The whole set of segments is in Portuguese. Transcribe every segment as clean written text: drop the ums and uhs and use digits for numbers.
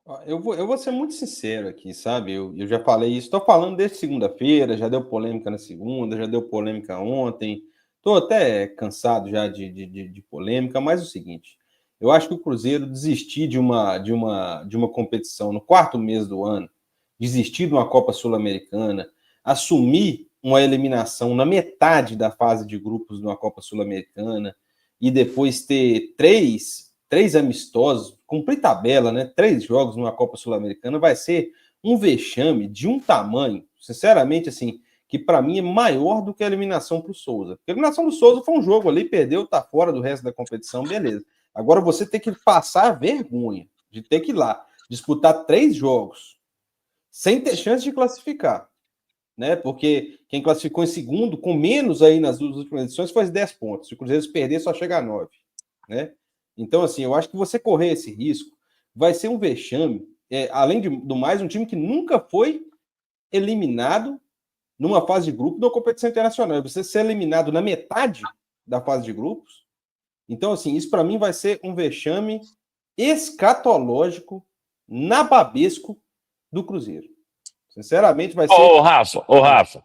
Ó, eu vou ser muito sincero aqui, sabe? Eu já falei isso, estou falando desde segunda-feira, já deu polêmica na segunda, já deu polêmica ontem. Estou até cansado já de polêmica, mas é o seguinte: eu acho que o Cruzeiro desistir de uma competição no quarto mês do ano, desistir de uma Copa Sul-Americana, assumir uma eliminação na metade da fase de grupos de uma Copa Sul-Americana e depois ter três amistosos, cumprir tabela, né? 3 jogos numa Copa Sul-Americana vai ser um vexame de um tamanho, sinceramente, assim, que para mim é maior do que a eliminação para o Souza. Porque a eliminação do Souza foi um jogo ali, perdeu, tá fora do resto da competição, beleza. Agora você tem que passar a vergonha de ter que ir lá disputar 3 jogos sem ter chance de classificar, né? Porque quem classificou em segundo, com menos aí nas duas últimas edições, foi 10 pontos. Se o Cruzeiro perder, só chega a 9, né? Então, assim, eu acho que você correr esse risco vai ser um vexame. Além do mais, um time que nunca foi eliminado numa fase de grupo de uma competição internacional. Você ser eliminado na metade da fase de grupos. Então, assim, isso para mim vai ser um vexame escatológico, nababesco do Cruzeiro. Sinceramente, vai ser. Ô, Rafa.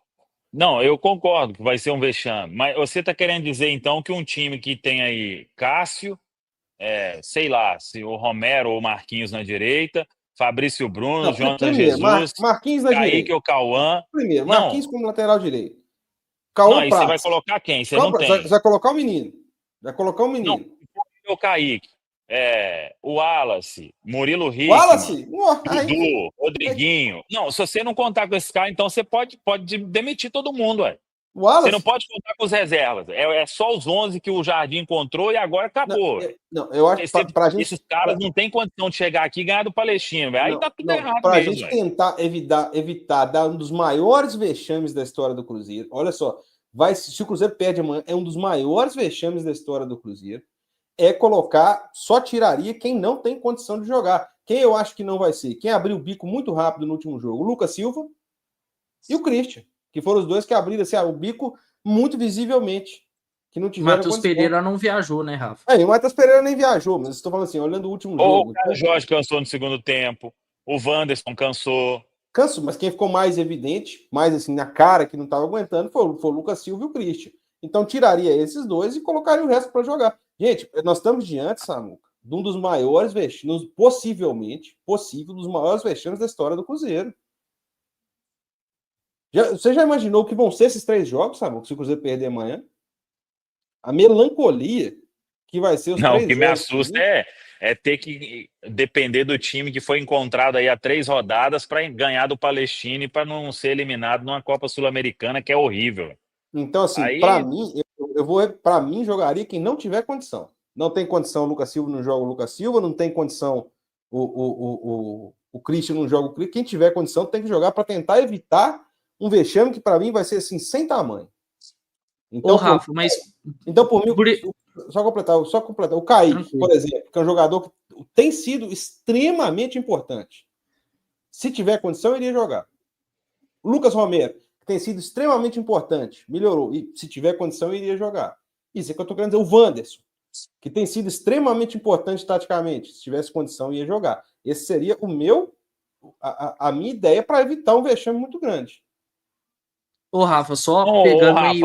Não, eu concordo que vai ser um vexame. Mas você está querendo dizer, então, que um time que tem aí Cássio, sei lá, se o Romero ou o Marquinhos na direita, Fabrício Bruno, Não, Jonathan primeiro, Jesus, Marquinhos na Kaique direita. ou Cauã. Primeiro, Marquinhos Não, como lateral direito. não, Cauã aí você vai Prats. colocar quem? Você não Você tem. vai colocar o menino. Vai colocar o Não, menino. o Kaique, o Wallace, Murilo Hickman, Wallace? Dudu, Aí, Rodriguinho. Não, se você não contar com esse cara, então você pode demitir todo mundo, ué. Você não Wallace? pode contar com os reservas. É só os 11 que o Jardim encontrou e agora Não, acabou. não, eu acho que para a Esses gente. caras não têm condição de chegar aqui e ganhar do Palestino, velho. Aí Não, tá tudo não, errado para a mesmo, gente velho. tentar evitar dar um dos maiores vexames da história do Cruzeiro. Olha só, se o Cruzeiro perde amanhã, é um dos maiores vexames da história do Cruzeiro. É colocar, só tiraria quem não tem condição de jogar. Quem eu acho que não vai ser? Quem abriu o bico muito rápido no último jogo? O Lucas Silva e o Christian, que foram os dois que abriram assim, o bico muito visivelmente, que não tiveram Matheus condição. Pereira não viajou, né, Rafa? O Matheus Pereira nem viajou, mas estou falando assim, olhando o último O jogo. Caio Jorge cansou no segundo tempo. O Wanderson cansou. Canso, mas quem ficou mais evidente, mais assim, na cara que não estava aguentando, foi o Lucas Silva e o Christian. Então tiraria esses dois e colocaria o resto para jogar. Gente, nós estamos diante, Samuca, de um dos maiores vexames, possível, dos maiores vexames da história do Cruzeiro. Você já imaginou o que vão ser esses 3 jogos, Samuca, se o Cruzeiro perder amanhã? A melancolia que vai ser os Não, o 3 que me jogos. assusta é ter que depender do time que foi encontrado aí há 3 rodadas para ganhar do Palestino e para não ser eliminado numa Copa Sul-Americana que é horrível. Então, assim, para Aí, mim, para mim, jogaria quem não tiver condição. Não tem condição o Lucas Silva, não joga o Lucas Silva, não tem condição o Christian, não joga o Christian. Quem tiver condição tem que jogar para tentar evitar um vexame que para mim vai ser assim, sem tamanho. Então, Ô, Rafa, mas. por mim, só completar. O Kaique, Tranquilo. por exemplo, que é um jogador que tem sido extremamente importante. Se tiver condição, iria jogar. O Lucas Romero, que tem sido extremamente importante, melhorou. E se tiver condição, iria jogar. Isso é que eu estou querendo dizer. O Wanderson, que tem sido extremamente importante taticamente, se tivesse condição, ia jogar. Esse seria a minha ideia para evitar um vexame muito grande. Ô, Rafa, só pegando aí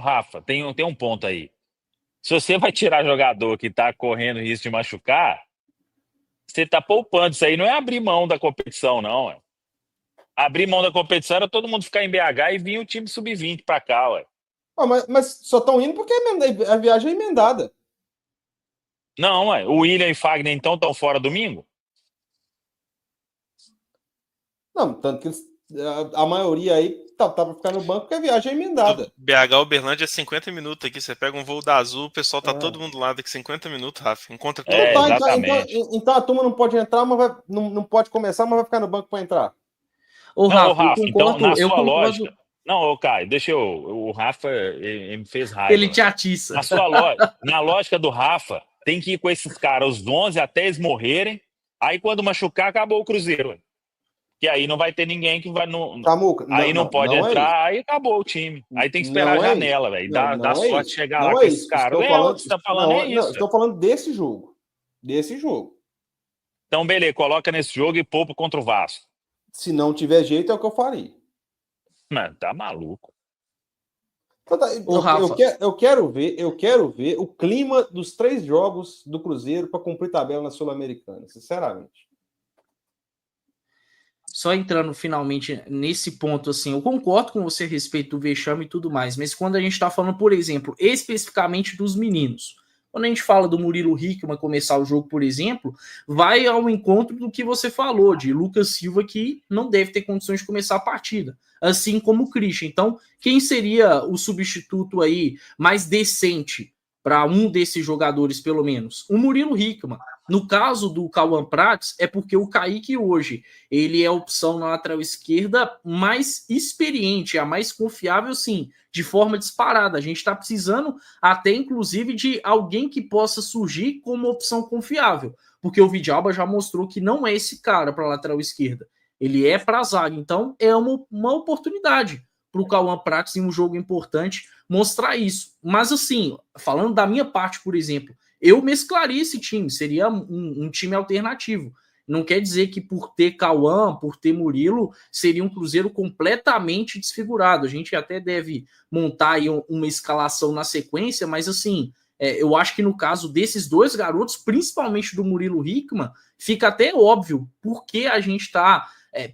Rafa, tem um ponto aí. Se você vai tirar jogador que tá correndo risco de machucar, você tá poupando. Isso aí não é abrir mão da competição, não. Ué. Abrir mão da competição era todo mundo ficar em BH e vir o time sub-20 para cá, ué. Mas só estão indo porque a viagem é emendada. Não, ué. O William e Fagner, então, estão fora domingo? Não, tanto que a maioria aí tá para ficar no banco porque a viagem é emendada. Do BH Uberlândia é 50 minutos aqui. Você pega um voo da Azul, o pessoal tá todo mundo lá daqui 50 minutos, Rafa. Encontra todo mundo. Exatamente. Então a turma não pode entrar, mas não pode começar, mas vai ficar no banco para entrar. Ô, Não, Rafa, Rafa, eu então, concordo, na sua lógica. Não, ô, Caio, deixa eu. O Rafa ele me fez raiva. Ele te atiça. Na lógica do Rafa, tem que ir com esses caras, os 11, até eles morrerem. Aí, quando machucar, acabou o Cruzeiro. Que aí não vai ter ninguém que vai. Samuca, aí não pode não entrar, aí acabou o time. Aí tem que esperar a janela, velho. Dá sorte de chegar lá com esses caras. Estou falando, você tá falando é isso. Estou falando desse jogo. Desse jogo. Então, beleza, coloca nesse jogo e poupa contra o Vasco. Se não tiver jeito, é o que eu faria. Mano, tá maluco. Eu quero ver o clima dos 3 jogos do Cruzeiro para cumprir tabela na Sul-Americana, sinceramente. Só entrando finalmente nesse ponto, assim, eu concordo com você a respeito do vexame e tudo mais, mas quando a gente tá falando, por exemplo, especificamente dos meninos, quando a gente fala do Murilo Hickman começar o jogo, por exemplo, vai ao encontro do que você falou, de Lucas Silva, que não deve ter condições de começar a partida, assim como o Christian. Então, quem seria o substituto aí mais decente para um desses jogadores, pelo menos? O Murilo Hickman. No caso do Cauã Prats, é porque o Kaique hoje ele é a opção na lateral esquerda mais experiente, a mais confiável, sim, de forma disparada. A gente está precisando até, inclusive, de alguém que possa surgir como opção confiável, porque o Vidalba já mostrou que não é esse cara para a lateral esquerda. Ele é para a zaga. Então, é uma oportunidade para o Cauã Prats, em um jogo importante, mostrar isso. Mas, assim, falando da minha parte, por exemplo, eu mesclaria esse time, seria um time alternativo. Não quer dizer que por ter Cauã, por ter Murilo, seria um Cruzeiro completamente desfigurado. A gente até deve montar aí uma escalação na sequência, mas assim, eu acho que no caso desses 2 garotos, principalmente do Murilo Hickman, fica até óbvio por que a gente está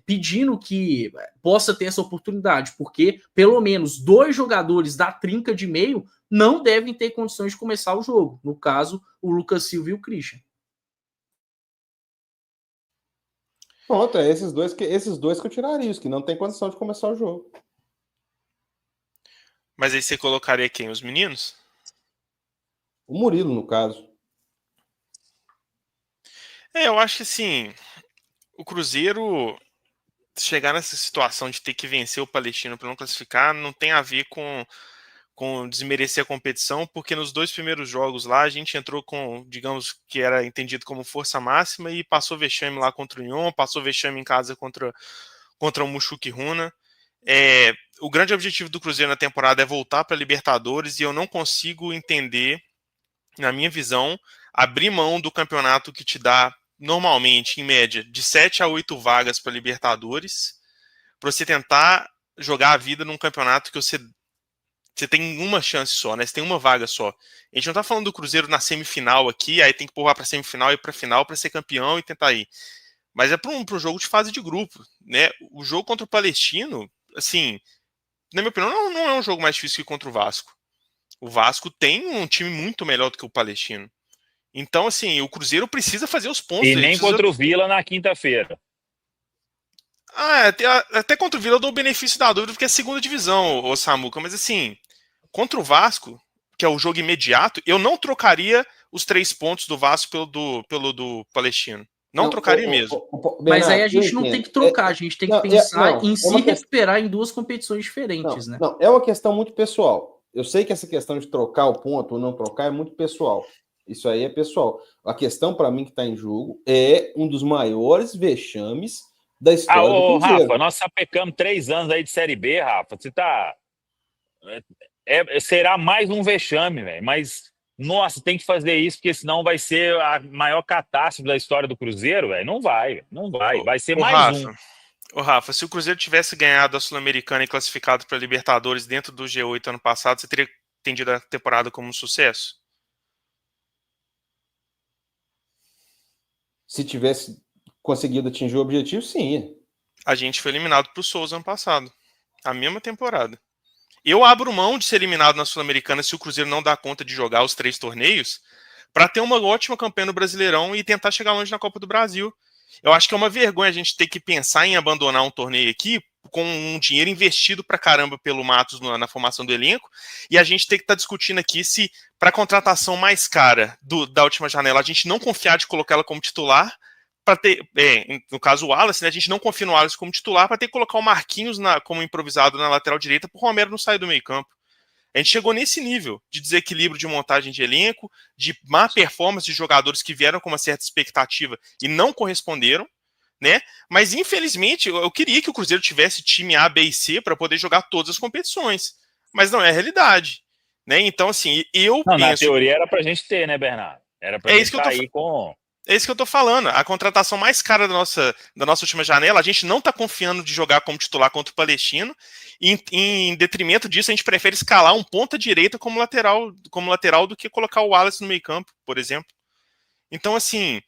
pedindo que possa ter essa oportunidade, porque pelo menos 2 jogadores da trinca de meio não devem ter condições de começar o jogo. No caso, o Lucas Silva e o Christian. Pronto, é esses dois que eu tiraria, os que não tem condição de começar o jogo. Mas aí você colocaria quem? Os meninos? O Murilo, no caso. Eu acho que assim, o Cruzeiro chegar nessa situação de ter que vencer o Palestino para não classificar não tem a ver com desmerecer a competição, porque nos 2 primeiros jogos lá a gente entrou com, digamos, que era entendido como força máxima e passou vexame lá contra o União, passou vexame em casa contra o Mushuc Runa. O grande objetivo do Cruzeiro na temporada é voltar para a Libertadores e eu não consigo entender, na minha visão, abrir mão do campeonato que te dá normalmente, em média, de 7 a 8 vagas para Libertadores, para você tentar jogar a vida num campeonato que você tem uma chance só, né? Você tem uma vaga só. A gente não tá falando do Cruzeiro na semifinal aqui, aí tem que empurrar pra semifinal e pra final pra ser campeão e tentar ir. Mas é pra um jogo de fase de grupo, né? O jogo contra o Palestino, assim, na minha opinião, não é um jogo mais difícil que contra o Vasco. O Vasco tem um time muito melhor do que o Palestino. Então, assim, o Cruzeiro precisa fazer os pontos. E nem contra o Vila na quinta-feira. Até contra o Vila eu dou o benefício da dúvida, porque é segunda divisão, o Samuca. Mas, assim, contra o Vasco, que é o jogo imediato, eu não trocaria os 3 pontos do Vasco pelo do Palestino. Não trocaria mesmo. Bernardo, mas aí a gente não tem que trocar, a gente tem que pensar em se recuperar em 2 competições diferentes, né? Não, é uma questão muito pessoal. Eu sei que essa questão de trocar o ponto ou não trocar é muito pessoal. Isso aí é pessoal. A questão, para mim, que está em jogo é um dos maiores vexames da história do Cruzeiro. Rafa, nós sapecamos 3 anos aí de Série B, Rafa. Você tá... será mais um vexame, velho. Mas, nossa, tem que fazer isso, porque senão vai ser a maior catástrofe da história do Cruzeiro, velho. Não vai. Vai ser mais um. Rafa, se o Cruzeiro tivesse ganhado a Sul-Americana e classificado para a Libertadores dentro do G8 ano passado, você teria entendido a temporada como um sucesso? Se tivesse conseguido atingir o objetivo, sim. A gente foi eliminado para o Souza ano passado. A mesma temporada. Eu abro mão de ser eliminado na Sul-Americana se o Cruzeiro não dá conta de jogar os 3 torneios para ter uma ótima campanha no Brasileirão e tentar chegar longe na Copa do Brasil. Eu acho que é uma vergonha a gente ter que pensar em abandonar um torneio aqui com um dinheiro investido pra caramba pelo Matos na formação do elenco, e a gente tem que estar discutindo aqui se, para a contratação mais cara da última janela, a gente não confiar de colocá-la como titular, para ter, no caso o Wallace, né, a gente não confia no Wallace como titular, para ter que colocar o Marquinhos como improvisado na lateral direita, para o Romero não sair do meio campo. A gente chegou nesse nível de desequilíbrio de montagem de elenco, de má performance de jogadores que vieram com uma certa expectativa e não corresponderam, né? Mas, infelizmente, eu queria que o Cruzeiro tivesse time A, B e C para poder jogar todas as competições. Mas não é a realidade, né? Então, assim, eu penso... Na teoria era pra gente ter, né, Bernardo? Era pra gente isso que eu tô... com... É isso que eu tô falando. A contratação mais cara da nossa última janela, a gente não tá confiando de jogar como titular contra o Palestino. E em detrimento disso, a gente prefere escalar um ponta-direita como lateral do que colocar o Wallace no meio-campo, por exemplo. Então, assim,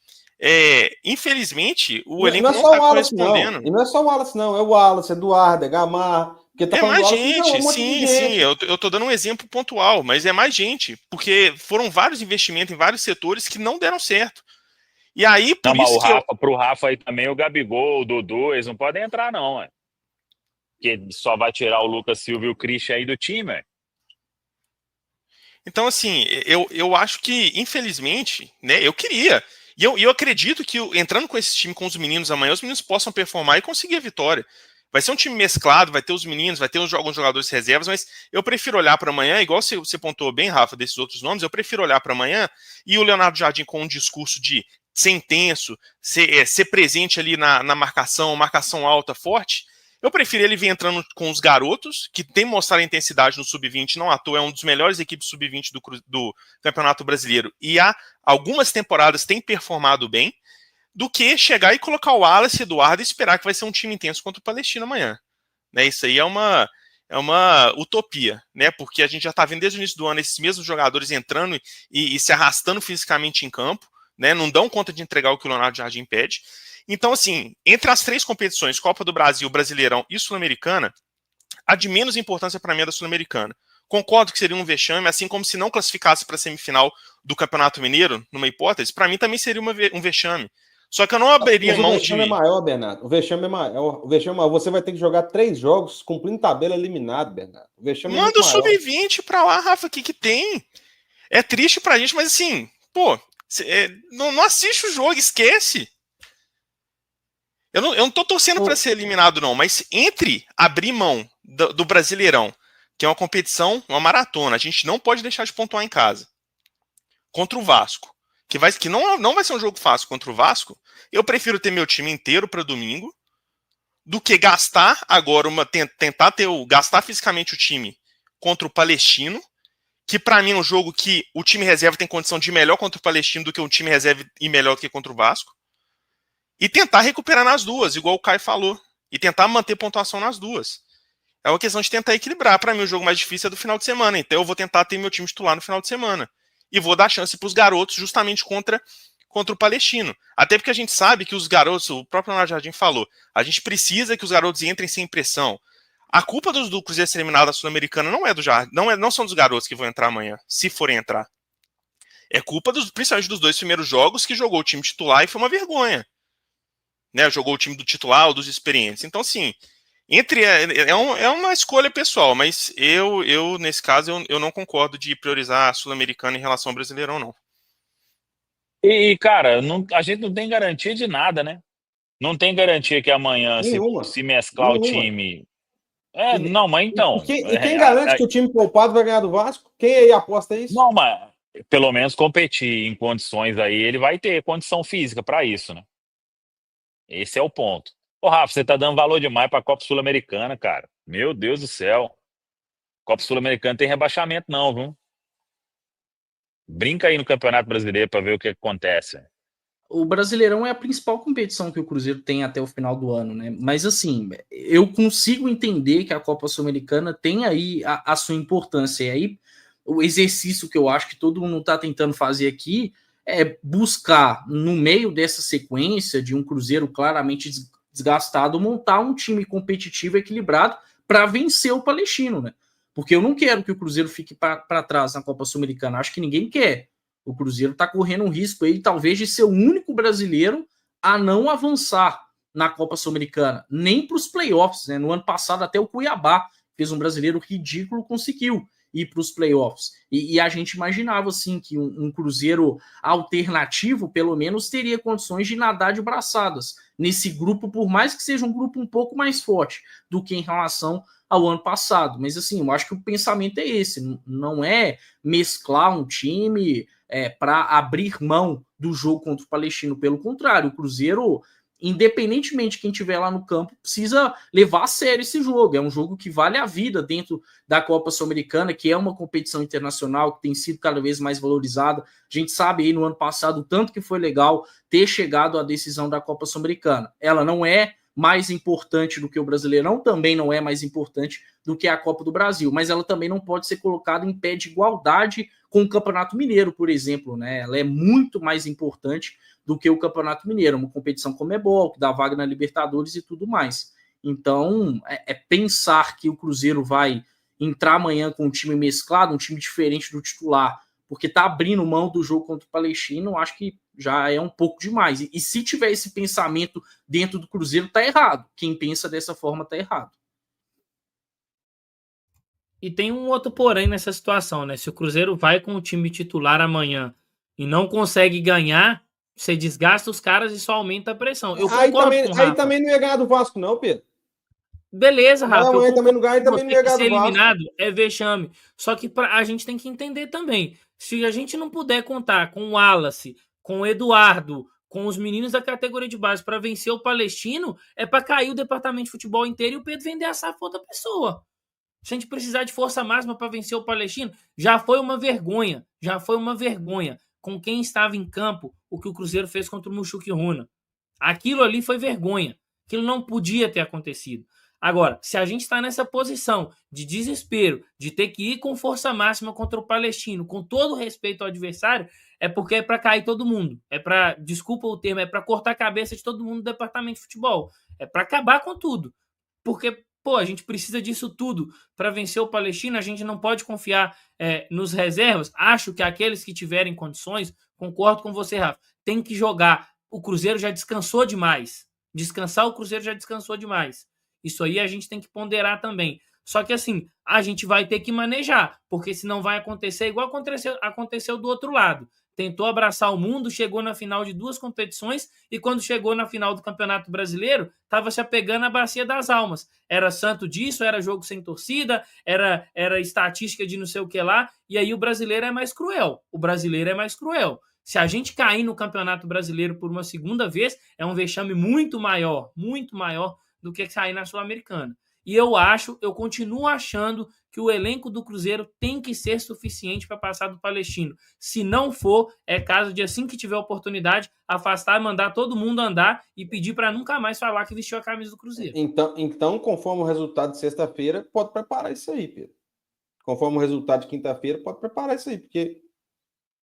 infelizmente, o elenco não tá correspondendo. E não é só o Wallace, não. É o Wallace, Eduardo, é Gamar. Porque tá falando mais do Wallace, gente, um monte de sim. gente. Eu tô dando um exemplo pontual, mas é mais gente. Porque foram vários investimentos em vários setores que não deram certo. E aí, por Não, mas isso que pro Rafa aí também, o Gabigol, o Dudu, eles não podem entrar, não, ué. Porque só vai tirar o Lucas Silva e o Christian aí do time, ué. Então, assim, eu acho que, infelizmente, né, eu queria. E eu acredito que entrando com esse time, com os meninos amanhã, os meninos possam performar e conseguir a vitória. Vai ser um time mesclado, vai ter os meninos, vai ter alguns jogadores reservas, mas eu prefiro olhar para amanhã, igual você pontuou bem, Rafa, desses outros nomes, eu prefiro olhar para amanhã e o Leonardo Jardim com um discurso de ser intenso, ser presente ali na marcação alta, forte. Eu prefiro ele vir entrando com os garotos, que tem mostrado intensidade no Sub-20, não à toa, é um dos melhores equipes Sub-20 do Campeonato Brasileiro, e há algumas temporadas tem performado bem, do que chegar e colocar o Wallace, Eduardo, e esperar que vai ser um time intenso contra o Palestino amanhã. Né, isso aí é uma utopia, né? Porque a gente já está vendo desde o início do ano esses mesmos jogadores entrando e se arrastando fisicamente em campo, né? Não dão conta de entregar o que o Leonardo Jardim pede. Então, assim, entre as 3 competições, Copa do Brasil, Brasileirão e Sul-Americana, a de menos importância para mim é da Sul-Americana. Concordo que seria um vexame, assim como se não classificasse para a semifinal do Campeonato Mineiro, numa hipótese, para mim também seria um vexame. Só que eu não abriria mão de... O vexame é maior, Bernardo. O vexame é maior. Você vai ter que jogar 3 jogos cumprindo tabela eliminado, Bernardo. O vexame Manda é o Sub-20 para lá, Rafa, o que tem? É triste pra gente, mas assim, pô, não assiste o jogo, esquece. Eu não tô torcendo para ser eliminado, não, mas entre abrir mão do Brasileirão, que é uma competição, uma maratona, a gente não pode deixar de pontuar em casa. Contra o Vasco, que não vai ser um jogo fácil contra o Vasco, eu prefiro ter meu time inteiro para domingo do que gastar agora, gastar fisicamente o time contra o Palestino, que para mim é um jogo que o time reserva tem condição de ir melhor contra o Palestino do que um time reserva ir melhor do que contra o Vasco. E tentar recuperar nas duas, igual o Caio falou. E tentar manter pontuação nas duas. É uma questão de tentar equilibrar. Para mim, o jogo mais difícil é do final de semana. Então, eu vou tentar ter meu time titular no final de semana. E vou dar chance para os garotos justamente contra o Palestino. Até porque a gente sabe que os garotos, o próprio Leonardo Jardim falou, a gente precisa que os garotos entrem sem pressão. A culpa do Cruzeiro ser eliminado da Sul-Americana não é do Jardim, não são dos garotos que vão entrar amanhã, se forem entrar. É culpa principalmente dos 2 primeiros jogos que jogou o time titular e foi uma vergonha. Né, jogou o time do titular ou dos experientes. Então, assim, é uma escolha pessoal, mas eu nesse caso, eu não concordo de priorizar a Sul-Americana em relação ao Brasileirão, não. E cara, a gente não tem garantia de nada, né? Não tem garantia que amanhã, se mesclar o time... não, mas então... E quem garante que o time poupado vai ganhar do Vasco? Quem aí aposta isso? Não, mas pelo menos competir em condições aí, ele vai ter condição física para isso, né? Esse é o ponto. Ô, Rafa, você tá dando valor demais pra Copa Sul-Americana, cara. Meu Deus do céu. Copa Sul-Americana tem rebaixamento não, viu? Brinca aí no Campeonato Brasileiro pra ver o que acontece. O Brasileirão é a principal competição que o Cruzeiro tem até o final do ano, né? Mas assim, eu consigo entender que a Copa Sul-Americana tem aí a sua importância. E aí, o exercício que eu acho que todo mundo tá tentando fazer aqui é buscar, no meio dessa sequência de um Cruzeiro claramente desgastado, montar um time competitivo equilibrado para vencer o Palestino, né? Porque eu não quero que o Cruzeiro fique para trás na Copa Sul-Americana. Acho que ninguém quer. O Cruzeiro está correndo um risco aí, talvez, de ser o único brasileiro a não avançar na Copa Sul-Americana, nem para os playoffs, né? No ano passado, até o Cuiabá fez um brasileiro ridículo, conseguiu ir para os playoffs. E a gente imaginava, assim, que um Cruzeiro alternativo, pelo menos, teria condições de nadar de braçadas nesse grupo, por mais que seja um grupo um pouco mais forte do que em relação ao ano passado. Mas, assim, eu acho que o pensamento é esse, não é mesclar um time para abrir mão do jogo contra o Palestino. Pelo contrário, o Cruzeiro independentemente de quem estiver lá no campo, precisa levar a sério esse jogo. É um jogo que vale a vida dentro da Copa Sul-Americana, que é uma competição internacional que tem sido cada vez mais valorizada. A gente sabe aí no ano passado o tanto que foi legal ter chegado à decisão da Copa Sul-Americana. Ela não é mais importante do que o Brasileirão, também não é mais importante do que a Copa do Brasil, mas ela também não pode ser colocada em pé de igualdade com o Campeonato Mineiro, por exemplo, né? Ela é muito mais importante do que o Campeonato Mineiro, uma competição Conmebol, que dá vaga na Libertadores e tudo mais. Então, pensar que o Cruzeiro vai entrar amanhã com um time mesclado, um time diferente do titular, porque tá abrindo mão do jogo contra o Palestino, acho que já é um pouco demais. E se tiver esse pensamento dentro do Cruzeiro, tá errado. Quem pensa dessa forma tá errado. E tem um outro porém nessa situação, né? Se o Cruzeiro vai com o time titular amanhã e não consegue ganhar, você desgasta os caras e só aumenta a pressão. Eu concordo com o Rafa. Aí também não ia ganhar do Vasco, não, Pedro. Beleza, Rafa. Não, também não ganha, também não ia ganhar do Vasco. Eliminado é vexame. Só que a gente tem que entender também. Se a gente não puder contar com o Wallace, com o Eduardo, com os meninos da categoria de base para vencer o Palestino, é para cair o departamento de futebol inteiro e o Pedro vender a SAF para outra pessoa. Se a gente precisar de força máxima para vencer o Palestino, já foi uma vergonha. Já foi uma vergonha. Com quem estava em campo, o que o Cruzeiro fez contra o Mushuc Runa. Aquilo ali foi vergonha. Aquilo não podia ter acontecido. Agora, se a gente está nessa posição de desespero, de ter que ir com força máxima contra o Palestino, com todo o respeito ao adversário, é porque é para cair todo mundo. É para, desculpa o termo, é para cortar a cabeça de todo mundo do departamento de futebol. É para acabar com tudo. Porque, a gente precisa disso tudo para vencer o Palestino. A gente não pode confiar nos reservas. Acho que aqueles que tiverem condições, concordo com você, Rafa, tem que jogar. O Cruzeiro já descansou demais. O Cruzeiro já descansou demais. Isso aí a gente tem que ponderar também. Só que assim, a gente vai ter que manejar, porque senão vai acontecer igual aconteceu do outro lado. Tentou abraçar o mundo, chegou na final de 2 competições e quando chegou na final do Campeonato Brasileiro, estava se apegando à bacia das almas. Era santo disso, era jogo sem torcida, era estatística de não sei o que lá, e aí o brasileiro é mais cruel. Se a gente cair no Campeonato Brasileiro por uma segunda vez, é um vexame muito maior do que cair na Sul-Americana. E eu continuo achando que o elenco do Cruzeiro tem que ser suficiente para passar do Palestino. Se não for, é caso de, assim que tiver oportunidade, afastar, mandar todo mundo andar e pedir para nunca mais falar que vestiu a camisa do Cruzeiro. Então, conforme o resultado de sexta-feira, pode preparar isso aí, Pedro. Conforme o resultado de quinta-feira, pode preparar isso aí, porque